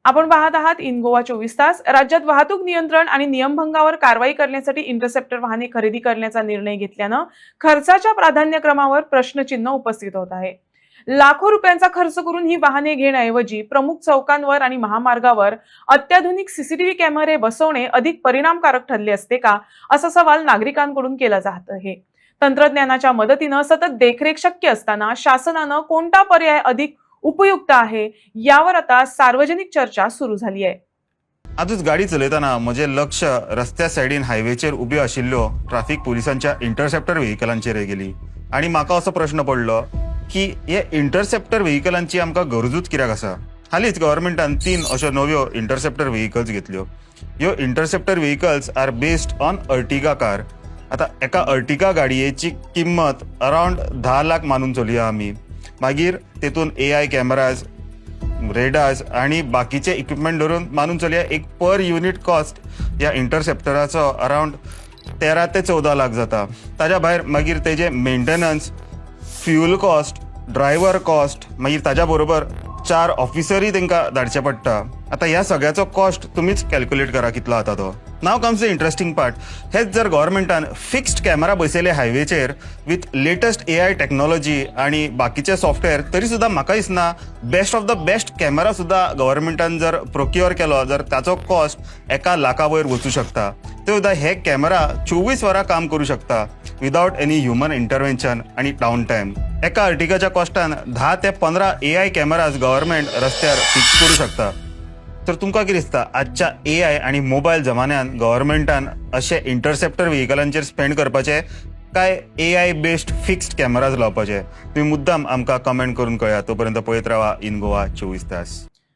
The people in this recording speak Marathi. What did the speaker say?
आपण पाहत आहात इन गोवा 24 तास। राज्यात वाहतूक नियंत्रण आणि नियमभंगावर कारवाई करण्यासाठी इंटरसेप्टर वाहने खरेदी करण्याचा निर्णय घेतल्यानं खर्चाच्या प्राधान्यक्रमावर प्रश्नचिन्ह उपस्थित होत आहे। लाखो रुपयांचा खर्च करून ही वाहने घेण्याऐवजी प्रमुख चौकांवर आणि महामार्गावर अत्याधुनिक सीसीटीव्ही कॅमेरे बसवणे अधिक परिणामकारक ठरले असते का, असा सवाल नागरिकांकडून केला जात आहे। तंत्रज्ञानाच्या मदतीने सतत देखरेख शक्य असताना शासनाने कोणता पर्याय अधिक उपयुक्त आहे यावर आता सार्वजनिक चर्चा सुरू झाली आहे। आजूच गाडी चलयतना म्हजे लक्ष रस्त्या सायडीन हायवेचेर उबी आशिल्ल्यो ट्रॅफिक पुलिसांच्या इंटरसेप्टर व्हेइकलांचेर गेली आणि म्हाका असो प्रश्न पडलो की हे इंटरसेप्टर व्हेइकलांची आमकां गरजूच कित्याक आसा। हालींच गव्हर्नमेंटान 3 अश्यो नव्यो इंटरसेप्टर व्हेइकल्स घेतल्यो। ह्यो interceptor vehicles are based on Ertiga car. आता एका अर्टिगा गाडयेची किंमत अराउंड 10 लाख मानून चलया आमी। मागीर तेतून AI कॅमेराज, रेडार्स आणि बाकीचे इक्विपमेंट धरून मानून चलया एक पर युनिट कॉस्ट या इंटरसेप्टराचो अराउंड 13 ते 14 लाख जाता। ताज्या भायर मागीर तेजे maintenance, fuel cost, driver cost, मागीर ताज्या बरोबर 4 ऑफिसरय तांकां धाडचे पडटा। आता ह्या सगळ्याचो कॉस्ट तुमीच कॅल्क्युलेट करा कितलो जाता तो। Now comes the interesting part. हेच जर गव्हर्नमेंटान फिक्स्ड कॅमेरा बसयले हायवेचेर विथ लेटेस्ट AI टेक्नॉलॉजी आणि बाकीचे सॉफ्टवेअर, तरी सुद्धा म्हाका दिसना best of the best camera सुद्धा गव्हर्नमेंटान जर प्रोक्युअर केलो जर ताचो कॉस्ट एका लाखा वयर वचूं शकता। ते सुद्धा हे कॅमेरा 24 वरां काम करू शकता विदाउट एनी ह्युमन इंटरव्हेन्शन आणि डाऊन टाइम। एका अर्टिगाच्या कॉस्टान 10 ते 15 AI कॅमेराज गव्हर्नमेंट रस्त्यार फिक्स करू शकता। तर तुमकां कितें दिसता, आजच्या AI आणि मोबाईल जमान्यान गव्हर्नमेंटान अशे इंटरसेप्टर व्हेइकलांचेर स्पेंड करपाचे काय AI बेस्ड फिक्स्ड कॅमेराज लावपाचे? तुम्ही मुद्दाम आमकां कमेंट करून कळया। तोपर्यंत पळयत रावा इन गोवा 24 तास।